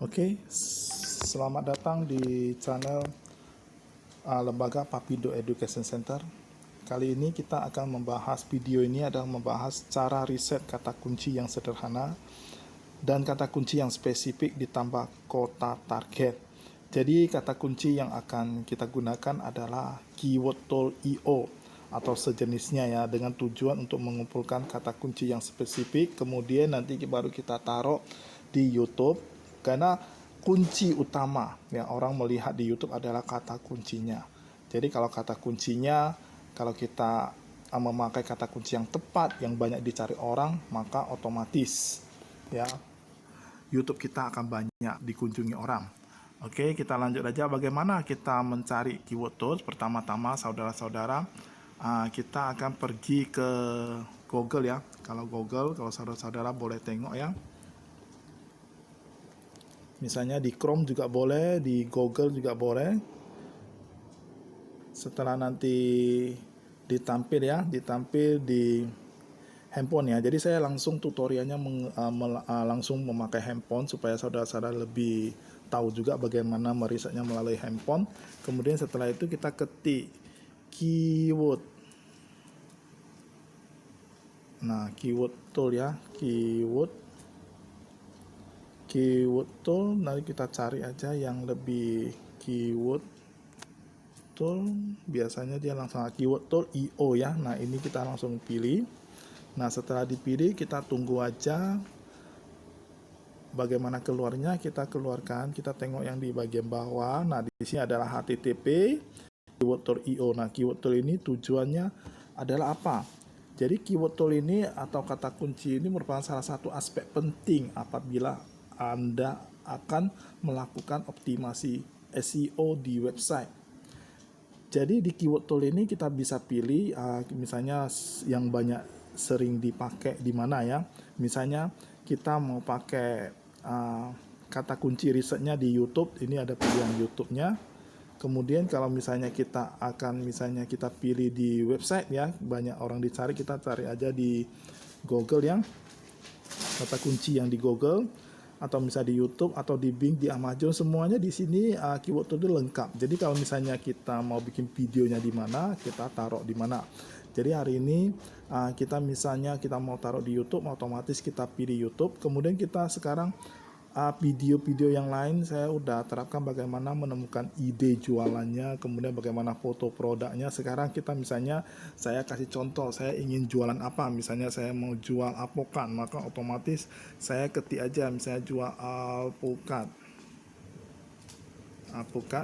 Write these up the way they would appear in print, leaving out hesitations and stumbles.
Oke, selamat datang di channel Lembaga Papido Education Center. Kali ini kita akan membahas, video ini adalah membahas cara riset kata kunci yang sederhana dan kata kunci yang spesifik ditambah kota target. Jadi kata kunci yang akan kita gunakan adalah keyword tool IO atau sejenisnya ya, dengan tujuan untuk mengumpulkan kata kunci yang spesifik, kemudian nanti baru kita taruh di YouTube, karena kunci utama yang orang melihat di YouTube adalah kata kuncinya. Jadi kalau kata kuncinya, kalau kita memakai kata kunci yang tepat, yang banyak dicari orang, maka otomatis ya YouTube kita akan banyak dikunjungi orang. Oke, kita lanjut aja bagaimana kita mencari keyword tools. Pertama-tama saudara-saudara, kita akan pergi ke Google ya. Kalau Google, kalau saudara-saudara boleh tengok ya. Misalnya di Chrome juga boleh, di Google juga boleh. Setelah nanti ditampil ya, ditampil di handphone ya. Jadi saya langsung tutorialnya langsung memakai handphone supaya saudara-saudara lebih tahu juga bagaimana merisetnya melalui handphone. Kemudian setelah itu kita ketik keyword. Nah, keyword tool ya, keyword tool. Nanti kita cari aja yang lebih keyword tool. Biasanya dia langsung keyword tool IO ya. Nah, ini kita langsung pilih. Nah, setelah dipilih kita tunggu aja bagaimana keluarnya. Kita keluarkan, kita tengok yang di bagian bawah. Nah, di sini adalah HTTP keyword tool IO. Nah, keyword tool ini tujuannya adalah apa? Jadi keyword tool ini atau kata kunci ini merupakan salah satu aspek penting apabila Anda akan melakukan optimasi SEO di website. Jadi di keyword tool ini kita bisa pilih misalnya yang banyak sering dipakai di mana ya. Misalnya kita mau pakai kata kunci risetnya di YouTube, ini ada pilihan YouTube-nya. Kemudian kalau misalnya kita pilih di website ya, banyak orang dicari, kita cari aja di Google ya, kata kunci yang di Google, atau misalnya di YouTube atau di Bing, di Amazon, semuanya di sini keyword tool itu lengkap. Jadi kalau misalnya kita mau bikin videonya di mana, kita taruh di mana. Jadi hari ini kita mau taruh di YouTube, otomatis kita pilih YouTube. Kemudian kita sekarang video-video yang lain saya udah terapkan bagaimana menemukan ide jualannya, kemudian bagaimana foto produknya. Sekarang kita misalnya, saya kasih contoh, saya ingin jualan apa, misalnya saya mau jual alpukat, maka otomatis saya ketik aja misalnya jual alpukat.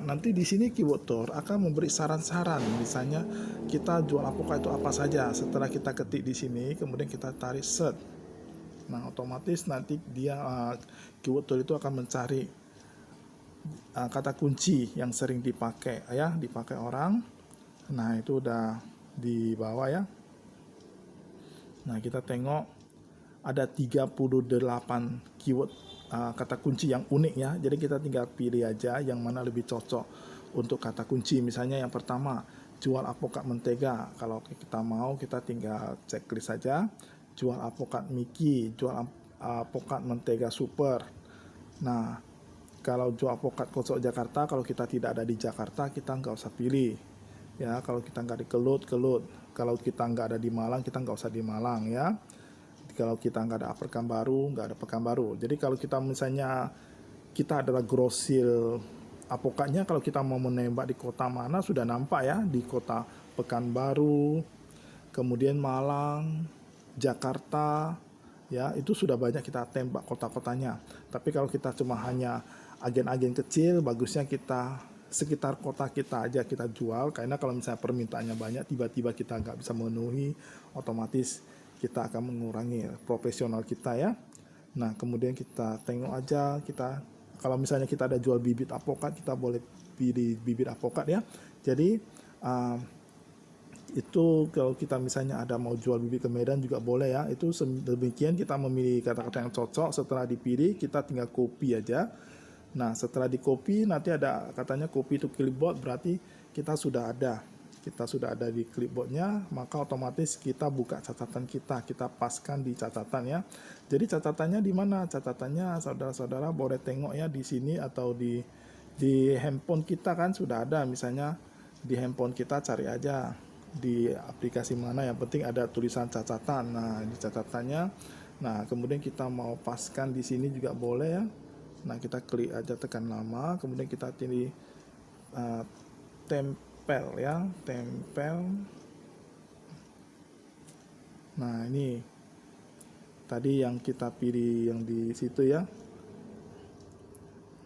Nanti di sini keyword tool akan memberi saran-saran, misalnya kita jual alpukat itu apa saja. Setelah kita ketik di sini, kemudian kita tarik search. Nah, otomatis nanti dia keyword tool itu akan mencari kata kunci yang sering dipakai ya, dipakai orang. Nah, itu udah di bawah ya. Nah, kita tengok ada 38 keyword kata kunci yang unik ya. Jadi kita tinggal pilih aja yang mana lebih cocok untuk kata kunci. Misalnya yang pertama, jual alpukat mentega. Kalau kita mau, kita tinggal checklist saja. Jual alpukat Miki, jual alpukat mentega super. Nah, kalau jual alpukat kocok Jakarta, kalau kita tidak ada di Jakarta, kita nggak usah pilih ya. Kalau kita nggak di Kelut, kalau kita nggak ada di Malang, kita nggak usah di Malang ya. Kalau kita nggak ada Pekanbaru, nggak ada Pekanbaru. Jadi kalau kita misalnya kita adalah grosir alpukatnya, kalau kita mau menembak di kota mana sudah nampak ya, di kota Pekanbaru, kemudian Malang, Jakarta ya, itu sudah banyak kita tembak kota-kotanya. Tapi kalau kita cuma hanya agen-agen kecil, bagusnya kita sekitar kota kita aja kita jual, karena kalau misalnya permintaannya banyak, tiba-tiba kita nggak bisa memenuhi, otomatis kita akan mengurangi profesional kita ya. Nah, kemudian kita tengok aja, kita kalau misalnya kita ada jual bibit alpukat, kita boleh pilih bibit alpukat ya. Jadi itu kalau kita misalnya ada mau jual bibit ke Medan juga boleh ya. Itu demikian, kita memilih kata-kata yang cocok. Setelah dipilih, kita tinggal copy aja. Nah, setelah di copy, nanti ada katanya copy to clipboard, berarti kita sudah ada kita sudah ada di clipboardnya, maka otomatis kita buka catatan kita paskan di catatan ya. Jadi catatannya di mana? Catatannya saudara-saudara boleh tengok ya di sini atau di handphone kita kan sudah ada, misalnya di handphone kita cari aja di aplikasi mana, yang penting ada tulisan catatan. Nah, di catatannya, nah kemudian kita mau paskan di sini juga boleh ya. Nah, kita klik aja, tekan lama, kemudian kita pilih tempel ya, tempel. Nah, ini tadi yang kita pilih yang di situ ya.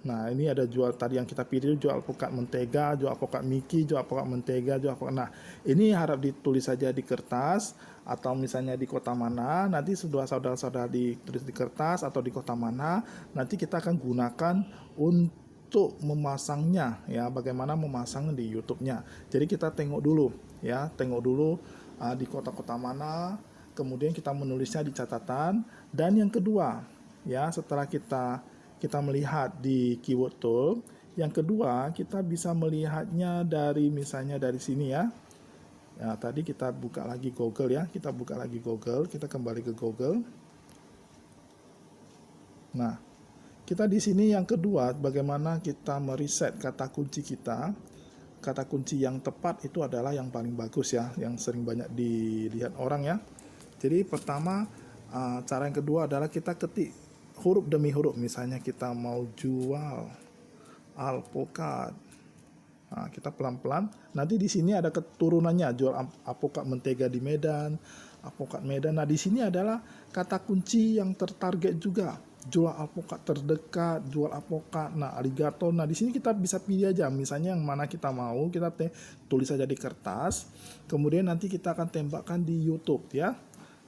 Nah, ini ada jual tadi yang kita pilih, jual alpukat mentega, jual alpukat Miki, jual alpukat mentega, jual alpukat. Nah, ini harap ditulis saja di kertas atau misalnya di kota mana, nanti sudah saudara-saudara ditulis di kertas atau di kota mana, nanti kita akan gunakan untuk memasangnya ya, bagaimana memasang di YouTube-nya. Jadi kita tengok dulu ya, tengok dulu di kota-kota mana, kemudian kita menulisnya di catatan. Dan yang kedua ya, setelah kita melihat di keyword tool, yang kedua kita bisa melihatnya dari misalnya dari sini ya. Nah, tadi kita buka lagi Google ya, kita buka lagi Google, kita kembali ke Google. Nah, kita di sini yang kedua, bagaimana kita meriset kata kunci kita. Kata kunci yang tepat itu adalah yang paling bagus ya, yang sering banyak dilihat orang ya. Jadi pertama, cara yang kedua adalah kita ketik huruf demi huruf. Misalnya kita mau jual alpukat, nah, kita pelan-pelan. Nanti di sini ada keturunannya, jual alpukat mentega di Medan, alpukat Medan. Nah, di sini adalah kata kunci yang tertarget juga. Jual alpukat terdekat, jual alpukat, nah aligator. Nah, di sini kita bisa pilih aja, misalnya yang mana kita mau, kita tulis saja di kertas. Kemudian nanti kita akan tembakkan di YouTube ya.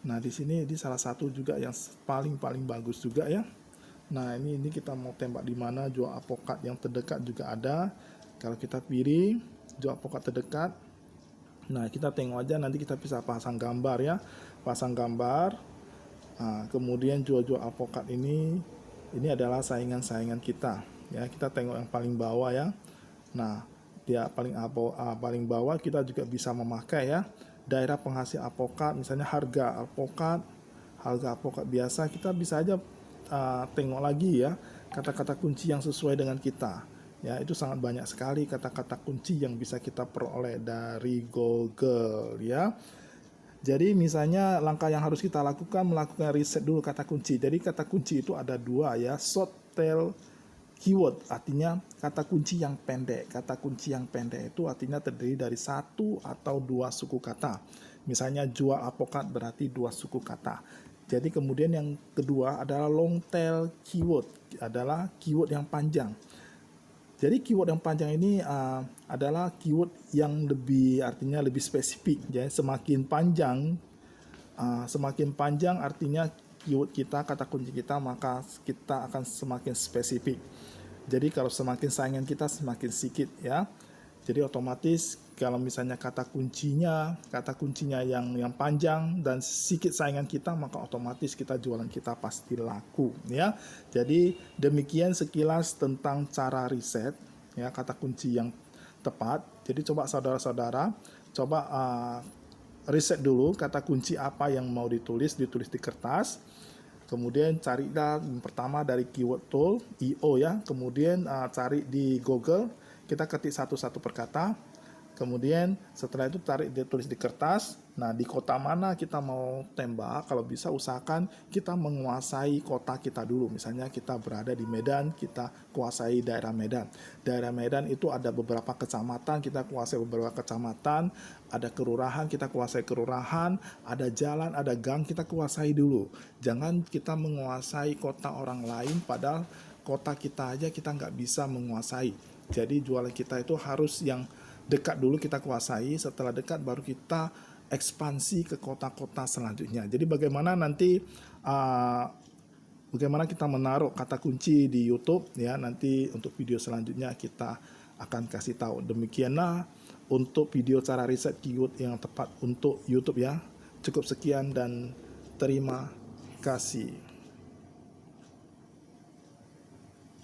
Nah, di sini salah satu juga yang paling bagus juga ya. Nah, ini kita mau tembak di mana, jual alpukat yang terdekat juga ada. Kalau kita pilih jual alpukat terdekat, nah kita tengok aja, nanti kita bisa pasang gambar ya, pasang gambar. Nah, kemudian jual alpukat ini adalah saingan kita ya. Kita tengok yang paling bawah ya. Nah, dia paling bawah kita juga bisa memakai ya. Daerah penghasil alpukat, misalnya harga alpukat biasa, kita bisa aja tengok lagi ya kata-kata kunci yang sesuai dengan kita ya. Itu sangat banyak sekali kata-kata kunci yang bisa kita peroleh dari Google ya. Jadi misalnya langkah yang harus kita lakukan, melakukan riset dulu kata kunci. Jadi kata kunci itu ada dua ya, short tail keyword, artinya kata kunci yang pendek. Kata kunci yang pendek itu artinya terdiri dari satu atau dua suku kata. Misalnya jual alpukat berarti dua suku kata. Jadi kemudian yang kedua adalah long tail keyword, adalah keyword yang panjang. Jadi keyword yang panjang ini adalah keyword yang artinya lebih spesifik. Jadi semakin panjang artinya keyword kita, kata kunci kita, maka kita akan semakin spesifik. Jadi kalau semakin saingan kita semakin sedikit ya. Jadi otomatis kalau misalnya kata kuncinya yang panjang dan sedikit saingan kita, maka otomatis jualan kita pasti laku ya. Jadi demikian sekilas tentang cara riset ya kata kunci yang tepat. Jadi coba saudara-saudara riset dulu kata kunci apa yang mau ditulis di kertas. Kemudian carilah pertama dari keyword tool IO ya. Kemudian cari di Google, kita ketik satu-satu per kata. Kemudian setelah itu ditulis di kertas. Nah, di kota mana kita mau tembak, kalau bisa usahakan kita menguasai kota kita dulu. Misalnya kita berada di Medan, kita kuasai daerah Medan. Daerah Medan itu ada beberapa kecamatan, kita kuasai beberapa kecamatan. Ada kelurahan, kita kuasai kelurahan. Ada jalan, ada gang, kita kuasai dulu. Jangan kita menguasai kota orang lain, padahal kota kita aja kita nggak bisa menguasai. Jadi jualan kita itu harus yang dekat dulu kita kuasai, setelah dekat baru kita ekspansi ke kota-kota selanjutnya. Jadi bagaimana nanti bagaimana kita menaruh kata kunci di YouTube ya, nanti untuk video selanjutnya kita akan kasih tahu. Demikianlah untuk video cara riset keyword yang tepat untuk YouTube ya. Cukup sekian dan terima kasih.